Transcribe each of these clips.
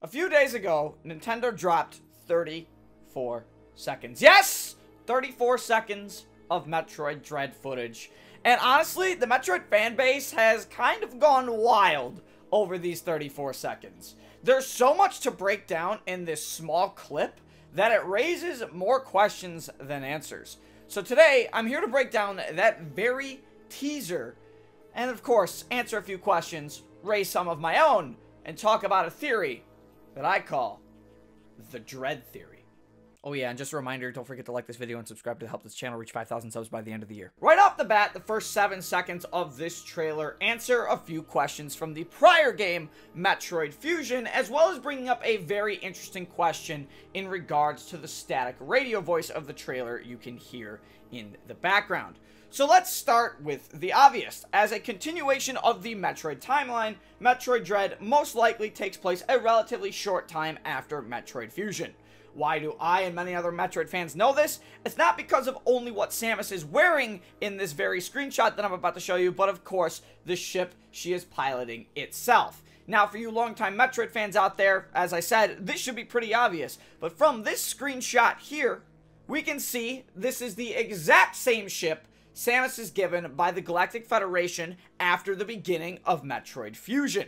A few days ago, Nintendo dropped 34 seconds. Yes! 34 seconds of Metroid Dread footage. And honestly, the Metroid fanbase has kind of gone wild over these 34 seconds. There's so much to break down in this small clip that it raises more questions than answers. So today, I'm here to break down that very teaser, and of course, answer a few questions, raise some of my own, and talk about a theory that I call the Dread Theory. Oh yeah, and just a reminder, don't forget to like this video and subscribe to help this channel reach 5,000 subs by the end of the year. Right off the bat, the first 7 seconds of this trailer answer a few questions from the prior game, Metroid Fusion, as well as bringing up a very interesting question in regards to the static radio voice of the trailer you can hear in the background. So let's start with the obvious. As a continuation of the Metroid Timeline, Metroid Dread most likely takes place a relatively short time after Metroid Fusion. Why do I and many other Metroid fans know this? It's not because of only what Samus is wearing in this very screenshot that I'm about to show you, but of course, the ship she is piloting itself. Now, for you longtime Metroid fans out there, as I said, this should be pretty obvious, but from this screenshot here, we can see this is the exact same ship Samus is given by the Galactic Federation after the beginning of Metroid Fusion.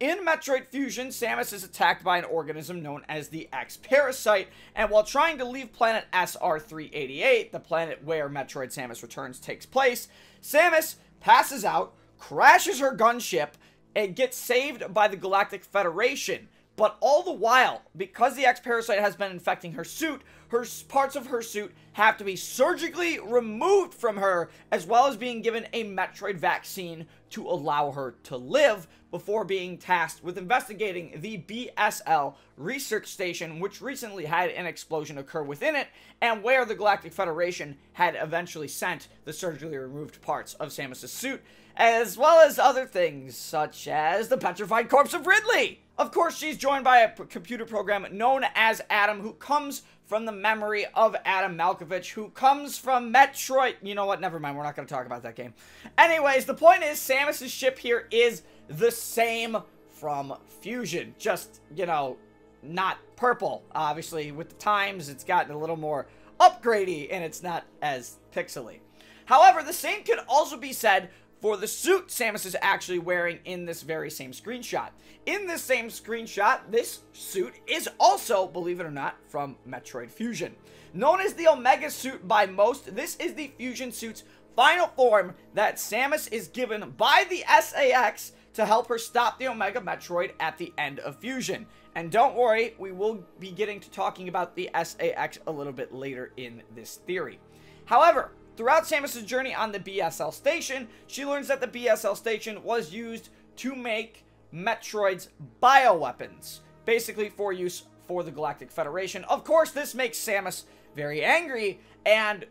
In Metroid Fusion, Samus is attacked by an organism known as the X-Parasite, and while trying to leave planet SR-388, the planet where Metroid Samus Returns takes place, Samus passes out, crashes her gunship, and gets saved by the Galactic Federation. But all the while, because the X-Parasite has been infecting her suit, parts of her suit have to be surgically removed from her, as well as being given a Metroid vaccine to allow her to live, before being tasked with investigating the BSL research station, which recently had an explosion occur within it, and where the Galactic Federation had eventually sent the surgically removed parts of Samus' suit, as well as other things, such as the petrified corpse of Ridley. Of course, she's joined by a computer program known as Adam, who comes from the memory of Adam Malkovich, who comes from Metroid. You know what? Never mind. We're not going to talk about that game. Anyways, the point is, Samus' ship here is the same from Fusion. Just, you know, not purple. Obviously, with the times, it's gotten a little more upgradey, and it's not as pixely. However, the same could also be said for the suit Samus is actually wearing in this very same screenshot. In this same screenshot, this suit is also, believe it or not, from Metroid Fusion. Known as the Omega suit by most, this is the Fusion suit's final form that Samus is given by the SAX to help her stop the Omega Metroid at the end of Fusion. And don't worry, we will be getting to talking about the SAX a little bit later in this theory. However, throughout Samus' journey on the BSL station, she learns that the BSL station was used to make Metroid's bioweapons, basically for use for the Galactic Federation. Of course, this makes Samus very angry, and,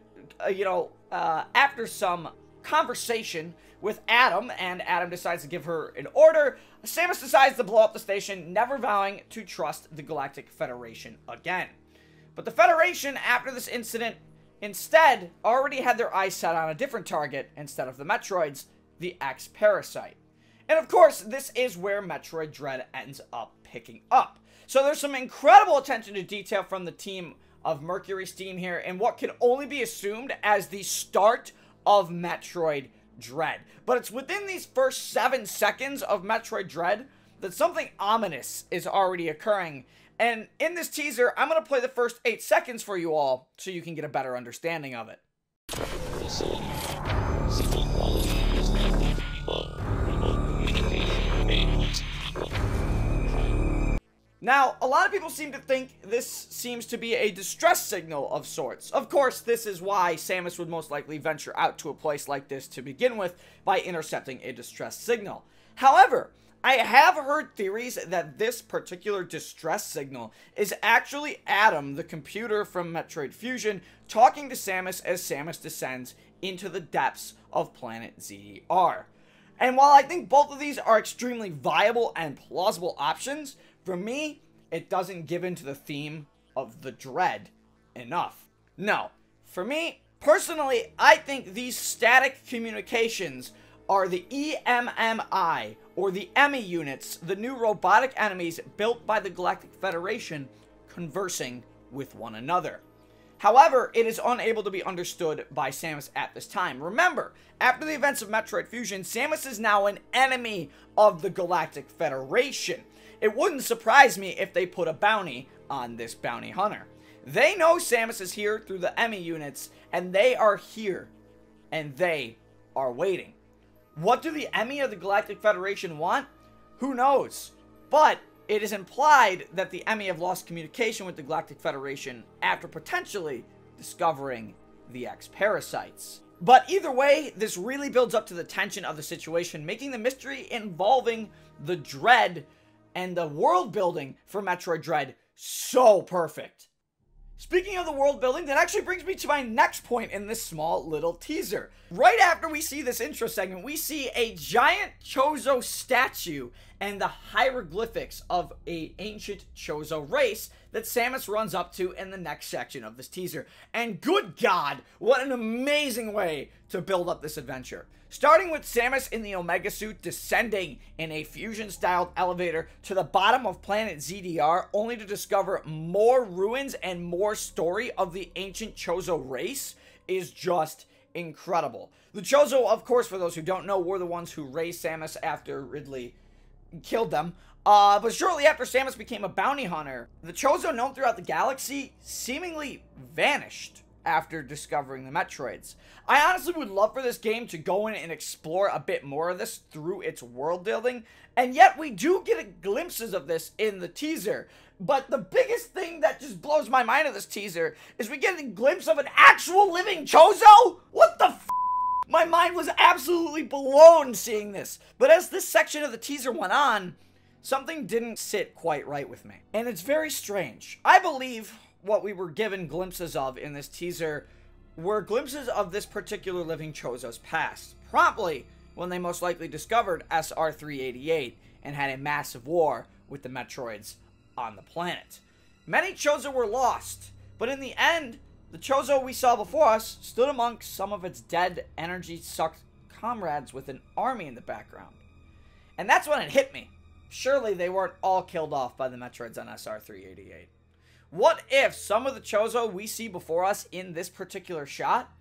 after some conversation with Adam, and Adam decides to give her an order, Samus decides to blow up the station, never vowing to trust the Galactic Federation again. But the Federation, after this incident, instead already had their eyes set on a different target instead of the Metroids, the X-Parasite. And of course, this is where Metroid Dread ends up picking up. So there's some incredible attention to detail from the team of Mercury Steam here, and what can only be assumed as the start of Metroid Dread. But it's within these first 7 seconds of Metroid Dread that something ominous is already occurring. And in this teaser, I'm going to play the first 8 seconds for you all so you can get a better understanding of it. Now, a lot of people seem to think this seems to be a distress signal of sorts. Of course, this is why Samus would most likely venture out to a place like this to begin with, by intercepting a distress signal. However, I have heard theories that this particular distress signal is actually Adam, the computer from Metroid Fusion, talking to Samus as Samus descends into the depths of planet ZDR. And while I think both of these are extremely viable and plausible options, for me, it doesn't give into the theme of the Dread enough. No, for me, personally, I think these static communications are the EMMI, or the EMI units, the new robotic enemies built by the Galactic Federation, conversing with one another. However, it is unable to be understood by Samus at this time. Remember, after the events of Metroid Fusion, Samus is now an enemy of the Galactic Federation. It wouldn't surprise me if they put a bounty on this bounty hunter. They know Samus is here through the EMI units, and they are here, and they are waiting. What do the EMI of the Galactic Federation want? Who knows? But it is implied that the EMI have lost communication with the Galactic Federation after potentially discovering the X-Parasites. But either way, this really builds up to the tension of the situation, making the mystery involving the Dread and the world building for Metroid Dread so perfect. Speaking of the world building, that actually brings me to my next point in this small little teaser. Right after we see this intro segment, we see a giant Chozo statue and the hieroglyphics of an ancient Chozo race that Samus runs up to in the next section of this teaser. And good God, what an amazing way to build up this adventure. Starting with Samus in the Omega suit descending in a fusion-styled elevator to the bottom of planet ZDR, only to discover more ruins and more story of the ancient Chozo race, is just incredible. The Chozo, of course, for those who don't know, were the ones who raised Samus after Ridley killed them. But shortly after Samus became a bounty hunter, the Chozo known throughout the galaxy seemingly vanished after discovering the Metroids. I honestly would love for this game to go in and explore a bit more of this through its world building, and yet we do get glimpses of this in the teaser. But the biggest thing that just blows my mind of this teaser is we get a glimpse of an actual living Chozo? What the f***? My mind was absolutely blown seeing this. But as this section of the teaser went on, something didn't sit quite right with me. And it's very strange. I believe what we were given glimpses of in this teaser were glimpses of this particular living Chozo's past, promptly when they most likely discovered SR-388 and had a massive war with the Metroids on the planet. Many Chozo were lost, but in the end, the Chozo we saw before us stood amongst some of its dead, energy-sucked comrades with an army in the background. And that's when it hit me. Surely they weren't all killed off by the Metroids on SR-388. What if some of the Chozo we see before us in this particular shot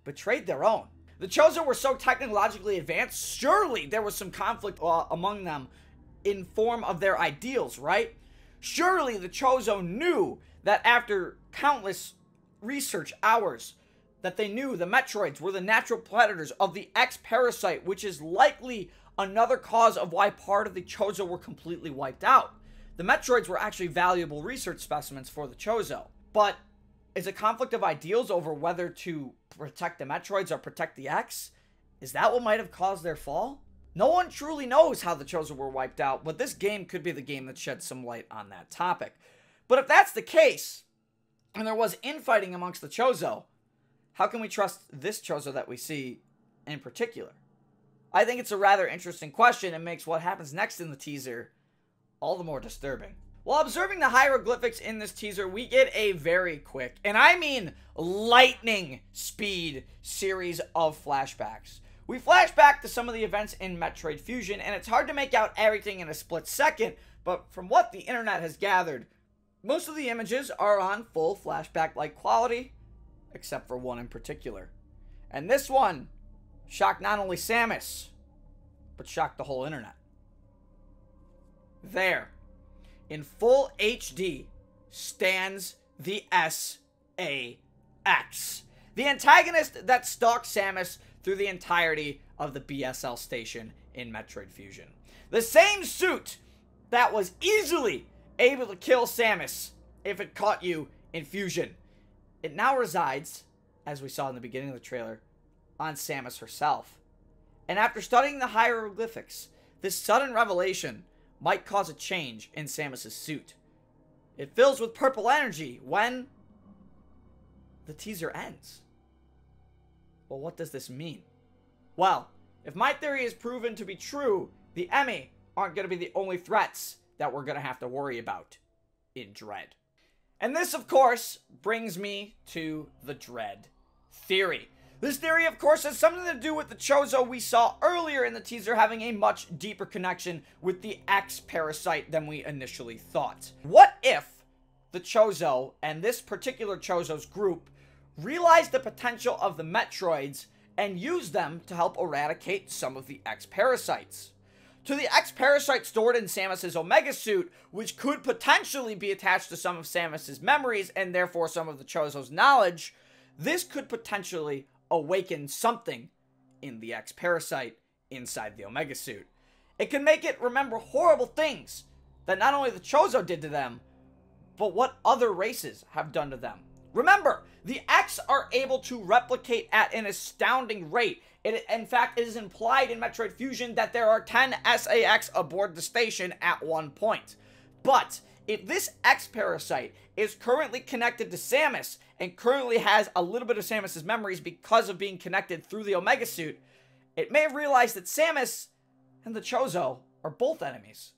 betrayed their own? The Chozo were so technologically advanced, surely there was some conflict among them in form of their ideals, right? Surely the Chozo knew that after countless research hours, that they knew the Metroids were the natural predators of the X-Parasite, which is likely another cause of why part of the Chozo were completely wiped out. The Metroids were actually valuable research specimens for the Chozo. But is a conflict of ideals over whether to protect the Metroids or protect the X? Is that what might have caused their fall? No one truly knows how the Chozo were wiped out, but this game could be the game that sheds some light on that topic. But if that's the case, and there was infighting amongst the Chozo, how can we trust this Chozo that we see in particular? I think it's a rather interesting question and makes what happens next in the teaser all the more disturbing. While observing the hieroglyphics in this teaser, we get a very quick, and I mean lightning speed, series of flashbacks. We flash back to some of the events in Metroid Fusion, and it's hard to make out everything in a split second, but from what the internet has gathered, most of the images are on full flashback-like quality, except for one in particular. And this one shocked not only Samus, but shocked the whole internet. There, in full HD, stands the S.A.X., the antagonist that stalked Samus through the entirety of the BSL station in Metroid Fusion. The same suit that was easily able to kill Samus if it caught you in Fusion. It now resides, as we saw in the beginning of the trailer, on Samus herself. And after studying the hieroglyphics, this sudden revelation might cause a change in Samus' suit. It fills with purple energy when the teaser ends. Well, what does this mean? Well, if my theory is proven to be true, the EMI aren't going to be the only threats that we're going to have to worry about in Dread. And this, of course, brings me to the Dread theory. This theory, of course, has something to do with the Chozo we saw earlier in the teaser having a much deeper connection with the X parasite than we initially thought. What if the Chozo and this particular Chozo's group realized the potential of the Metroids and used them to help eradicate some of the X parasites? To the X parasite stored in Samus's Omega suit, which could potentially be attached to some of Samus's memories and therefore some of the Chozo's knowledge, this could potentially awaken something in the X parasite inside the Omega suit. It can make it remember horrible things that not only the Chozo did to them, but what other races have done to them. Remember, the X are able to replicate at an astounding rate. In fact, it is implied in Metroid Fusion that there are 10 SAX aboard the station at one point. But if this X parasite is currently connected to Samus and currently has a little bit of Samus's memories because of being connected through the Omega suit, it may have realized that Samus and the Chozo are both enemies.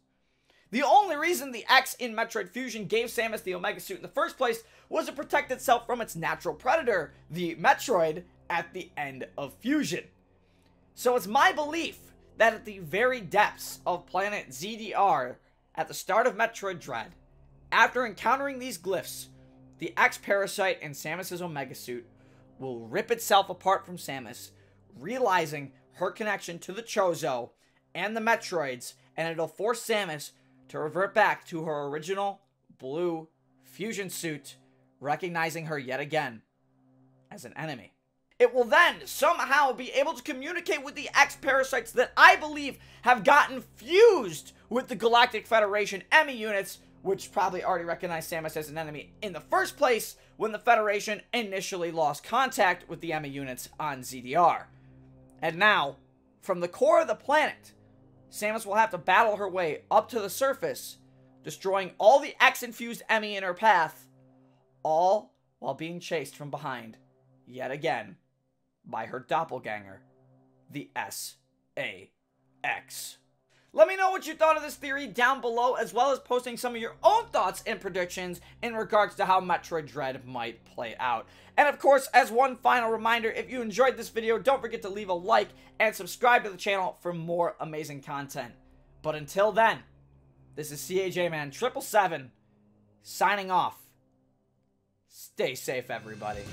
The only reason the X in Metroid Fusion gave Samus the Omega suit in the first place was to protect itself from its natural predator, the Metroid, at the end of Fusion. So it's my belief that at the very depths of planet ZDR, at the start of Metroid Dread, after encountering these glyphs, the X parasite in Samus's Omega suit will rip itself apart from Samus, realizing her connection to the Chozo and the Metroids, and it'll force Samus to revert back to her original blue fusion suit, recognizing her yet again as an enemy. It will then somehow be able to communicate with the X parasites that I believe have gotten fused with the Galactic Federation EMI units, which probably already recognized Samus as an enemy in the first place when the Federation initially lost contact with the EMI units on ZDR. And now, from the core of the planet, Samus will have to battle her way up to the surface, destroying all the X-infused EMI in her path, all while being chased from behind, yet again, by her doppelganger, the SAX. Let me know what you thought of this theory down below, as well as posting some of your own thoughts and predictions in regards to how Metroid Dread might play out. And of course, as one final reminder, if you enjoyed this video, don't forget to leave a like and subscribe to the channel for more amazing content. But until then, this is CAJman777 signing off. Stay safe, everybody.